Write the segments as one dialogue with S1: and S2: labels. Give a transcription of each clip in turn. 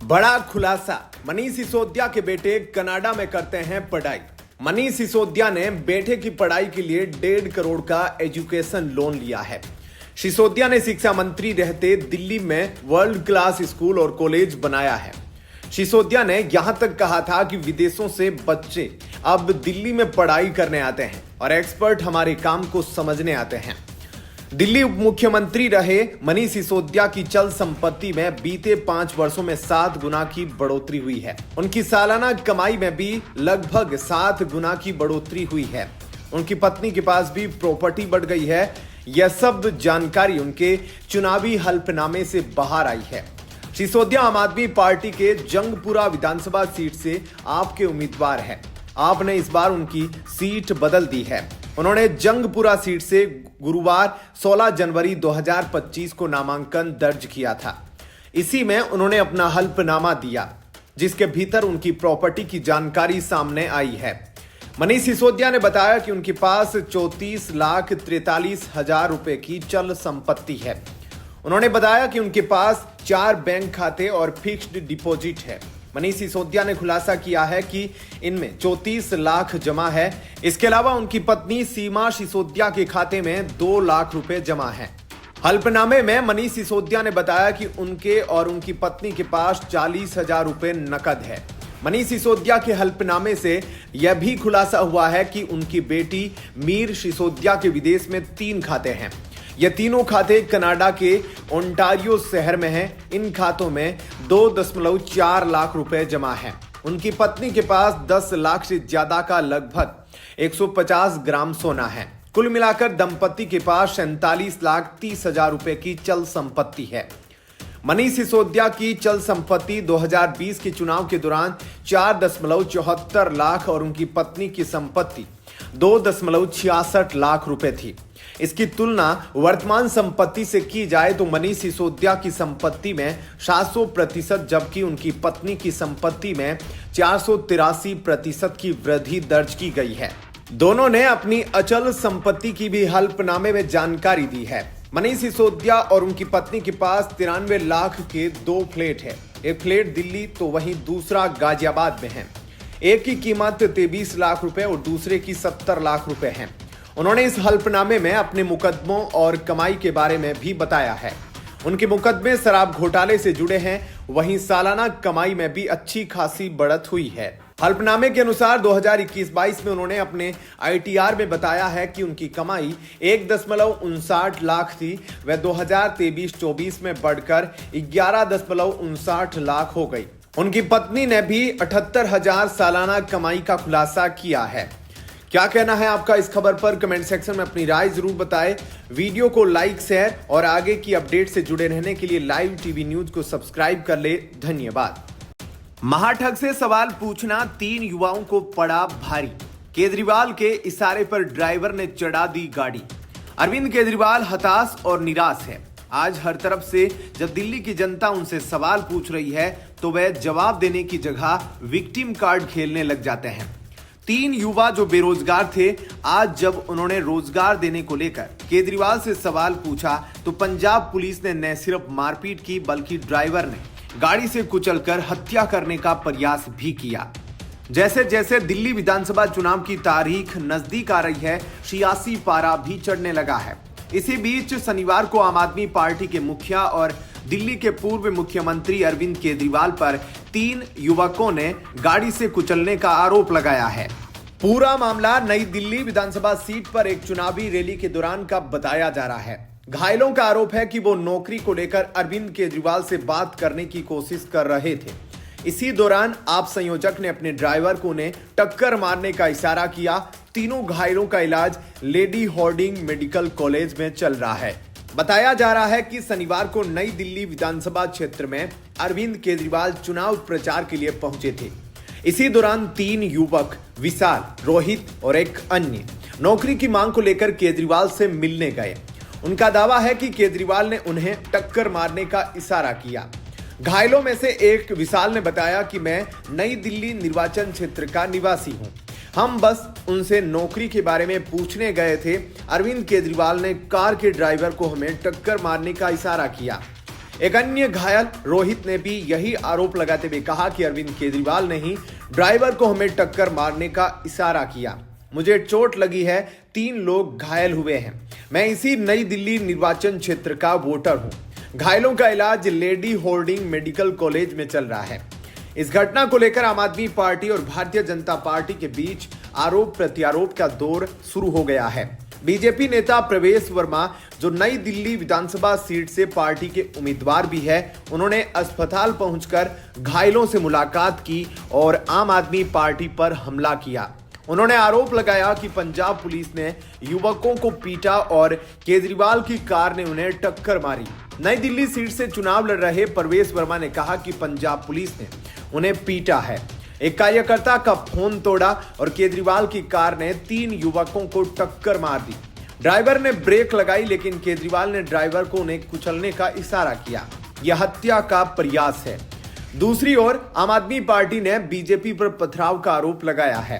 S1: बड़ा खुलासा। मनीष सिसोदिया के बेटे कनाडा में करते हैं पढ़ाई। मनीष सिसोदिया ने बेटे की पढ़ाई के लिए 1.5 करोड़ का एजुकेशन लोन लिया है। सिसोदिया ने शिक्षा मंत्री रहते दिल्ली में वर्ल्ड क्लास स्कूल और कॉलेज बनाया है। सिसोदिया ने यहां तक कहा था कि विदेशों से बच्चे अब दिल्ली में पढ़ाई करने आते हैं और एक्सपर्ट हमारे काम को समझने आते हैं। दिल्ली उप मुख्यमंत्री रहे मनीष सिसोदिया की चल संपत्ति में बीते 5 वर्षों में 7 गुना की बढ़ोतरी हुई है। उनकी सालाना कमाई में भी लगभग 7 गुना की बढ़ोतरी हुई है। उनकी पत्नी के पास भी प्रॉपर्टी बढ़ गई है। यह सब जानकारी उनके चुनावी हल्फनामे से बाहर आई है। सिसोदिया आम आदमी पार्टी के जंगपुरा विधानसभा सीट से आपके उम्मीदवार हैं। आपने इस बार उनकी सीट बदल दी है। उन्होंने जंगपुरा सीट से गुरुवार 16 जनवरी 2025 को नामांकन दर्ज किया था। इसी में उन्होंने अपना हल्फनामा दिया, जिसके भीतर उनकी प्रॉपर्टी की जानकारी सामने आई है। मनीष सिसोदिया ने बताया कि उनके पास 34,43,000 रुपए की चल संपत्ति है। उन्होंने बताया कि उनके पास 4 बैंक खाते और फिक्स्ड डिपॉजिट है। मनीष सिसोदिया ने खुलासा किया है कि इनमें 34 लाख जमा है। इसके अलावा उनकी पत्नी सीमा सिसोदिया के खाते में 2 लाख रुपए जमा है। हल्फनामे में मनीष सिसोदिया ने बताया कि उनके और उनकी पत्नी के पास 40,000 रुपए नकद है। मनीष सिसोदिया के हल्फनामे से यह भी खुलासा हुआ है कि उनकी बेटी मीर सिसोदिया के विदेश में 3 खाते हैं। ये तीनों खाते कनाडा के ओंटारियो शहर में हैं। इन खातों में 2.4 लाख रुपए जमा है। उनकी पत्नी के पास 10 लाख से ज्यादा का लगभग 150 ग्राम सोना है। कुल मिलाकर दंपति के पास 47,30,000 रुपए की चल संपत्ति है। मनीष सिसोदिया की चल संपत्ति 2020 के चुनाव के दौरान 4.74 लाख और उनकी पत्नी की संपत्ति 2.66 लाख रुपए थी। इसकी तुलना वर्तमान संपत्ति से की जाए तो मनीष सिसोदिया की संपत्ति में 700%, जबकि उनकी पत्नी की संपत्ति में 483% की वृद्धि दर्ज की गई है। दोनों ने अपनी अचल संपत्ति की भी हल्फनामे में जानकारी दी है। मनीष सिसोदिया और उनकी पत्नी के पास 93 लाख के 2 फ्लैट है। एक फ्लैट दिल्ली तो वहीं दूसरा गाजियाबाद में है। एक की कीमत 23 लाख रुपए और दूसरे की 70 लाख रुपए है। उन्होंने इस हल्फनामे में अपने मुकदमों और कमाई के बारे में भी बताया है। उनके मुकदमे शराब घोटाले से जुड़े हैं, वहीं सालाना कमाई में भी अच्छी खासी बढ़त हुई है। हल्फनामे के अनुसार 2021-22 में उन्होंने अपने ITR में बताया है कि उनकी कमाई 1.59 लाख थी। वह 2023-24 में बढ़कर 11.59 लाख हो गई। उनकी पत्नी ने भी 78,000 सालाना कमाई का खुलासा किया है। क्या कहना है आपका इस खबर पर? कमेंट सेक्शन में अपनी राय जरूर बताएं। वीडियो को लाइक, शेयर और आगे की अपडेट से जुड़े रहने के लिए लाइव टीवी न्यूज को सब्सक्राइब कर ले। धन्यवाद। महाठग से सवाल पूछना 3 युवाओं को पड़ा भारी। केजरीवाल के इशारे पर ड्राइवर ने चढ़ा दी गाड़ी। अरविंद केजरीवाल हताश और निराश है। आज हर तरफ से जब दिल्ली की जनता उनसे सवाल पूछ रही है तो वह जवाब देने की जगह विक्टिम कार्ड खेलने लग जाते हैं। 3 युवा जो बेरोजगार थे, आज जब उन्होंने रोजगार देने को लेकर केजरीवाल से सवाल पूछा तो पंजाब पुलिस ने न सिर्फ मारपीट की बल्कि ड्राइवर ने गाड़ी से कुचलकर हत्या करने का प्रयास भी किया। जैसे जैसे दिल्ली विधानसभा चुनाव की तारीख नजदीक आ रही है, सियासी पारा भी चढ़ने लगा है। इसी बीच शनिवार को आम आदमी पार्टी के मुखिया और दिल्ली के पूर्व मुख्यमंत्री अरविंद केजरीवाल पर 3 युवकों ने गाड़ी से कुचलने का आरोप लगाया है। पूरा मामला नई दिल्ली विधानसभा सीट पर एक चुनावी रैली के दौरान का बताया जा रहा है। घायलों का आरोप है कि वो नौकरी को लेकर अरविंद केजरीवाल से बात करने की कोशिश कर रहे थे। इसी दौरान आप संयोजक ने अपने ड्राइवर को उन्हें टक्कर मारने का इशारा किया। तीनों घायलों का इलाज लेडी हार्डिंग मेडिकल कॉलेज में चल रहा है। बताया जा रहा है कि शनिवार को नई दिल्ली विधानसभा क्षेत्र में अरविंद केजरीवाल चुनाव प्रचार के लिए पहुंचे थे। इसी दौरान 3 युवक विशाल, रोहित और एक अन्य नौकरी की मांग को लेकर केजरीवाल से मिलने गए। उनका दावा है कि केजरीवाल ने उन्हें टक्कर मारने का इशारा किया। घायलों में से एक विशाल ने बताया कि मैं नई दिल्ली निर्वाचन क्षेत्र का निवासी हूं। हम बस उनसे नौकरी के बारे में पूछने गए थे। अरविंद केजरीवाल ने कार के ड्राइवर को हमें टक्कर मारने का इशारा किया। एक अन्य घायल रोहित ने भी यही आरोप लगाते हुए कहा कि अरविंद केजरीवाल ने ही ड्राइवर को हमें टक्कर मारने का इशारा किया। मुझे चोट लगी है, 3 लोग घायल हुए हैं। मैं इसी नई दिल्ली निर्वाचन क्षेत्र का वोटर हूं। घायलों का इलाज लेडी होल्डिंग मेडिकल कॉलेज में चल रहा है। इस घटना को लेकर आम आदमी पार्टी और भारतीय जनता पार्टी के बीच आरोप प्रत्यारोप का दौर शुरू हो गया है। बीजेपी नेता प्रवेश वर्मा, जो नई दिल्ली विधानसभा सीट से पार्टी के उम्मीदवार भी है, उन्होंने अस्पताल पहुंचकर घायलों से मुलाकात की और आम आदमी पार्टी पर हमला किया। उन्होंने आरोप लगाया कि पंजाब पुलिस ने युवकों को पीटा और केजरीवाल की कार ने उन्हें टक्कर मारी। नई दिल्ली सीट से चुनाव लड़ रहे प्रवेश वर्मा ने कहा कि पंजाब पुलिस ने उन्हें पीटा है, एक कार्यकर्ता का फोन तोड़ा और केजरीवाल की कार ने 3 युवकों को टक्कर मार दी। ड्राइवर ने ब्रेक लगाई, लेकिन केजरीवाल ने ड्राइवर को उन्हें कुचलने का इशारा किया। यह हत्या का प्रयास है। दूसरी ओर आम आदमी पार्टी ने बीजेपी पर पथराव का आरोप लगाया है।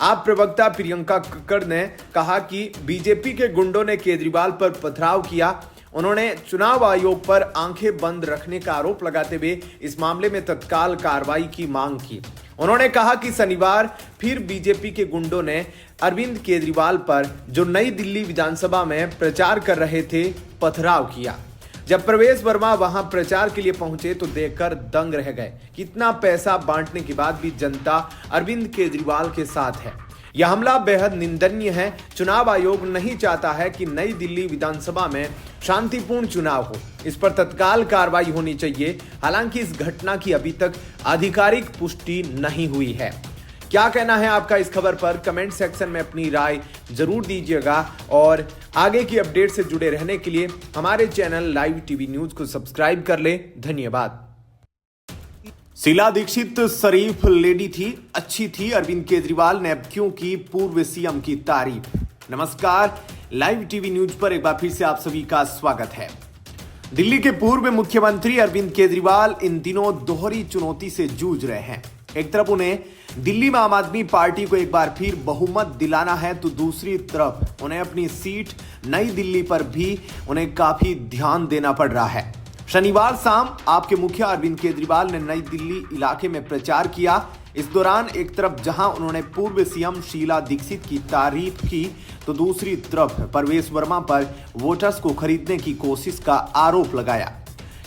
S1: आप प्रवक्ता प्रियंका कक्कड़ ने कहा कि बीजेपी के गुंडों ने केजरीवाल पर पथराव किया। उन्होंने चुनाव आयोग पर आंखें बंद रखने का आरोप लगाते हुए इस मामले में तत्काल कार्रवाई की मांग की। उन्होंने कहा कि शनिवार फिर बीजेपी के गुंडों ने अरविंद केजरीवाल पर, जो नई दिल्ली विधानसभा में प्रचार कर रहे थे, पथराव किया। जब प्रवेश वर्मा वहां प्रचार के लिए पहुंचे तो देखकर दंग रह गए। कितना पैसा बांटने के बाद भी जनता अरविंद केजरीवाल के साथ है। यह हमला बेहद निंदनीय है। चुनाव आयोग नहीं चाहता है कि नई दिल्ली विधानसभा में शांतिपूर्ण चुनाव हो। इस पर तत्काल कार्रवाई होनी चाहिए। हालांकि इस घटना की अभी तक आधिकारिक पुष्टि नहीं हुई है। क्या कहना है आपका इस खबर पर? कमेंट सेक्शन में अपनी राय जरूर दीजिएगा और आगे की अपडेट से जुड़े रहने के लिए हमारे चैनल लाइव टीवी न्यूज को सब्सक्राइब कर ले। धन्यवाद। शीला दीक्षित शरीफ लेडी थी, अच्छी थी। अरविंद केजरीवाल ने अब क्यों की पूर्व सीएम की तारीफ? नमस्कार, लाइव टीवी न्यूज पर एक बार फिर से आप सभी का स्वागत है। दिल्ली के पूर्व मुख्यमंत्री अरविंद केजरीवाल इन दिनों दोहरी चुनौती से जूझ रहे हैं। एक तरफ उन्हें दिल्ली में आम आदमी पार्टी को एक बार फिर बहुमत दिलाना है, तो दूसरी तरफ उन्हें अपनी सीट नई दिल्ली पर भी उन्हें काफी ध्यान देना पड़ रहा है। शनिवार शाम आपके मुखिया अरविंद केजरीवाल ने नई दिल्ली इलाके में प्रचार किया। इस दौरान एक तरफ जहां उन्होंने पूर्व सीएम शीला दीक्षित की तारीफ की, तो दूसरी तरफ प्रवेश वर्मा पर वोटर्स को खरीदने की कोशिश का आरोप लगाया।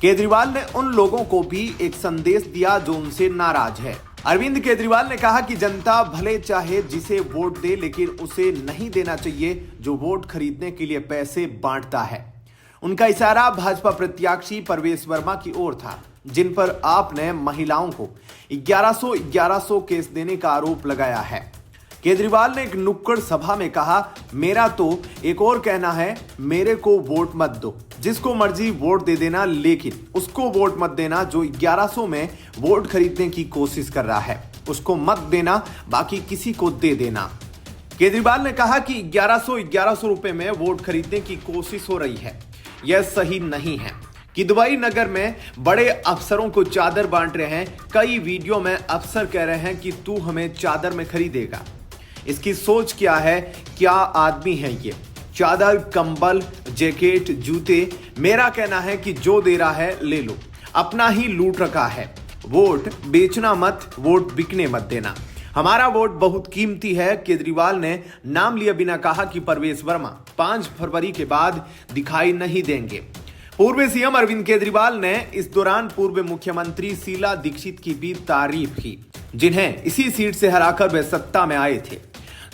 S1: केजरीवाल ने उन लोगों को भी एक संदेश दिया जो उनसे नाराज है। अरविंद केजरीवाल ने कहा कि जनता भले चाहे जिसे वोट दे, लेकिन उसे नहीं देना चाहिए जो वोट खरीदने के लिए पैसे बांटता है। उनका इशारा भाजपा प्रत्याशी प्रवेश वर्मा की ओर था, जिन पर आपने महिलाओं को 1100 केस देने का आरोप लगाया है। केजरीवाल ने एक नुक्कड़ सभा में कहा, मेरा तो एक और कहना है, मेरे को वोट मत दो, जिसको मर्जी वोट दे देना, लेकिन उसको वोट मत देना जो 1100 में वोट खरीदने की कोशिश कर रहा है। उसको मत देना, बाकी किसी को दे देना। केजरीवाल ने कहा कि 1100 रुपए में वोट खरीदने की कोशिश हो रही है। यह सही नहीं है। किदवई नगर में बड़े अफसरों को चादर बांट रहे हैं। कई वीडियो में अफसर कह रहे हैं कि तू हमें चादर में खरीदेगा। इसकी सोच क्या है? क्या आदमी है ये? चादर, कंबल, जैकेट, जूते। मेरा कहना है कि जो दे रहा है ले लो, अपना ही लूट रखा है। वोट बेचना मत, वोट बिकने मत देना। हमारा वोट बहुत कीमती है। केजरीवाल ने नाम लिए बिना कहा कि प्रवेश वर्मा 5 फरवरी के बाद दिखाई नहीं देंगे। पूर्व सीएम अरविंद केजरीवाल ने इस दौरान पूर्व मुख्यमंत्री शीला दीक्षित की भी तारीफ की, जिन्हें इसी सीट से हराकर वे सत्ता में आए थे।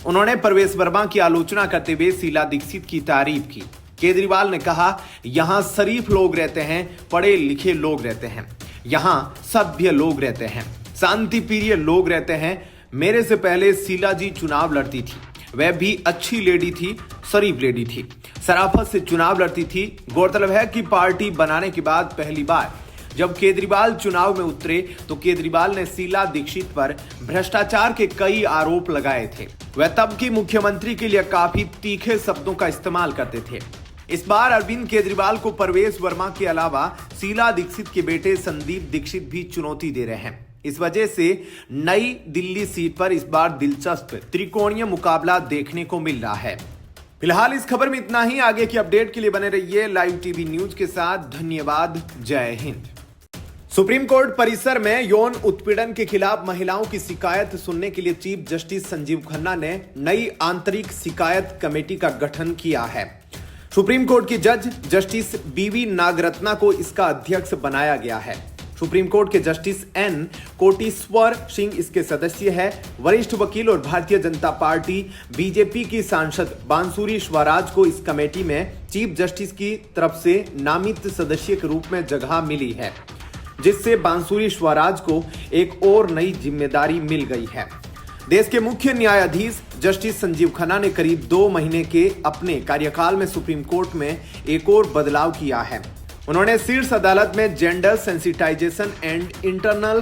S1: उन्होंने प्रवेश वर्मा की आलोचना करते हुए शीला दीक्षित की तारीफ की। केजरीवाल ने कहा, यहां शरीफ लोग रहते हैं, पढ़े लिखे लोग रहते हैं, यहां सभ्य लोग रहते हैं, शांति प्रिय लोग रहते हैं। मेरे से पहले शीला जी चुनाव लड़ती थी, वह भी अच्छी लेडी थी, शरीफ लेडी थी, शराफत से चुनाव लड़ती थी। गौरतलब है कि पार्टी बनाने के बाद पहली बार जब केजरीवाल चुनाव में उतरे तो केजरीवाल ने शीला दीक्षित पर भ्रष्टाचार के कई आरोप लगाए थे। वह तब की मुख्यमंत्री के लिए काफी तीखे शब्दों का इस्तेमाल करते थे। इस बार अरविंद केजरीवाल को प्रवेश वर्मा के अलावा शीला दीक्षित के बेटे संदीप दीक्षित भी चुनौती दे रहे हैं। इस वजह से नई दिल्ली सीट पर इस बार दिलचस्प त्रिकोणीय मुकाबला देखने को मिल रहा है। फिलहाल इस खबर में इतना ही। आगे की अपडेट के लिए बने रहिए लाइव टीवी न्यूज के साथ। धन्यवाद। जय हिंद। सुप्रीम कोर्ट परिसर में यौन उत्पीड़न के खिलाफ महिलाओं की शिकायत सुनने के लिए चीफ जस्टिस संजीव खन्ना ने नई आंतरिक शिकायत कमेटी का गठन किया है। सुप्रीम कोर्ट की जज जस्टिस बीवी नागरत्ना को इसका अध्यक्ष बनाया गया है। सुप्रीम कोर्ट के जस्टिस एन कोटेश्वर सिंह इसके सदस्य है। वरिष्ठ वकील और भारतीय जनता पार्टी बीजेपी की सांसद बांसुरी स्वराज को इस कमेटी में चीफ जस्टिस की तरफ से नामित सदस्य के रूप में जगह मिली है, जिससे बांसुरी स्वराज को एक और नई जिम्मेदारी मिल गई है। देश के मुख्य न्यायाधीश जस्टिस संजीव खन्ना ने करीब 2 महीने के अपने कार्यकाल में सुप्रीम कोर्ट में एक और बदलाव किया है। उन्होंने शीर्ष अदालत में gender sensitization and internal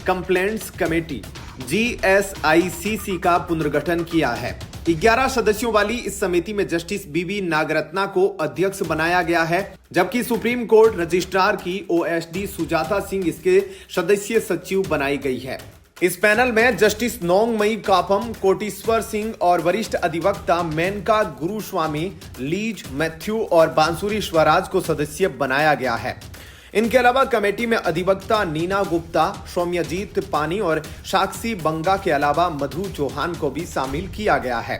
S1: complaints committee GSICC का पुनर्गठन किया है। 11 सदस्यों वाली इस समिति में जस्टिस बीवी नागरत्ना को अध्यक्ष बनाया गया है, जबकि सुप्रीम कोर्ट रजिस्ट्रार की OSD सुजाता सिंह इसके सदस्य सचिव बनाई गई है। इस पैनल में जस्टिस नोंगमई कापम, कोटेश्वर सिंह और वरिष्ठ अधिवक्ता मेनका गुरुस्वामी, लीज मैथ्यू और बांसुरी स्वराज को सदस्य बनाया गया है। इनके अलावा कमेटी में अधिवक्ता नीना गुप्ता, सौम्यजीत पानी और साक्षी बंगा के अलावा मधु चौहान को भी शामिल किया गया है,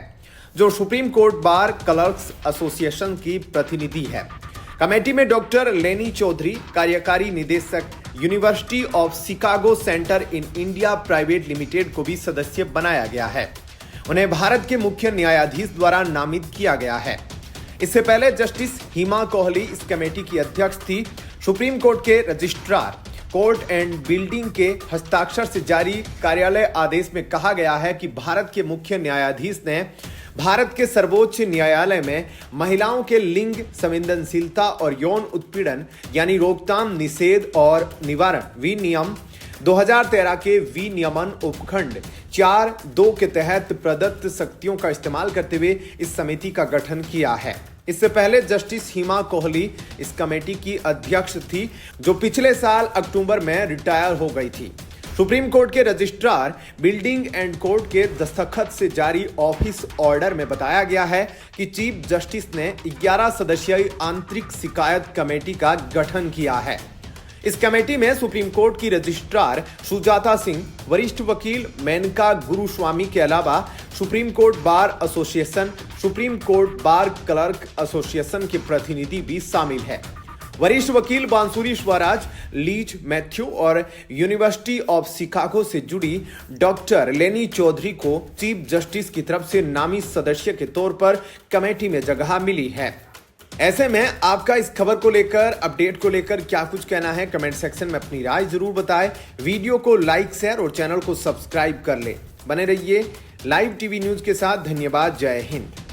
S1: जो सुप्रीम कोर्ट बार क्लर्क्स एसोसिएशन की प्रतिनिधि है। कमेटी में डॉक्टर लेनी चौधरी, कार्यकारी निदेशक university of Chicago centre in India private limited को भी सदस्य बनाया गया है। उन्हें भारत के मुख्य न्यायाधीश द्वारा नामित किया गया है। इससे पहले जस्टिस हिमा कोहली इस कमेटी की अध्यक्ष थी। सुप्रीम कोर्ट के रजिस्ट्रार कोर्ट एंड बिल्डिंग के हस्ताक्षर से जारी कार्यालय आदेश में कहा गया है कि भारत के मुख्य न्यायाधीश ने भारत के सर्वोच्च न्यायालय में महिलाओं के लिंग संवेदनशीलता और यौन उत्पीड़न यानी रोकथाम, निषेध और निवारण विनियम 2013 के विनियमन उपखंड 4(2) के तहत प्रदत्त शक्तियों का इस्तेमाल करते हुए इस समिति का गठन किया है। इससे पहले जस्टिस हिमा कोहली इस कमेटी की अध्यक्ष थी, जो पिछले साल अक्टूबर में रिटायर हो गई थी। सुप्रीम कोर्ट के रजिस्ट्रार बिल्डिंग एंड कोर्ट के दस्तखत से जारी ऑफिस ऑर्डर में बताया गया है कि चीफ जस्टिस ने 11 सदस्यीय आंतरिक शिकायत कमेटी का गठन किया है। इस कमेटी में सुप्रीम कोर्ट की रजिस्ट्रार सुजाता सिंह, वरिष्ठ वकील मेनका गुरुस्वामी के अलावा Supreme Court Bar Association, Supreme Court Bar Clerk Association के प्रतिनिधि भी शामिल है। वरिष्ठ वकील बांसुरी स्वराज, लीज मैथ्यू और यूनिवर्सिटी ऑफ शिकागो से जुड़ी डॉक्टर लेनी चौधरी को चीफ जस्टिस की तरफ से नामित सदस्य के तौर पर कमेटी में जगह मिली है। ऐसे में आपका इस खबर को लेकर, अपडेट को लेकर क्या कुछ कहना है, कमेंट सेक्शन में अपनी राय जरूर बताएं। वीडियो को लाइक, शेयर और चैनल को सब्सक्राइब कर ले। बने रहिए लाइव टीवी न्यूज के साथ। धन्यवाद। जय हिंद।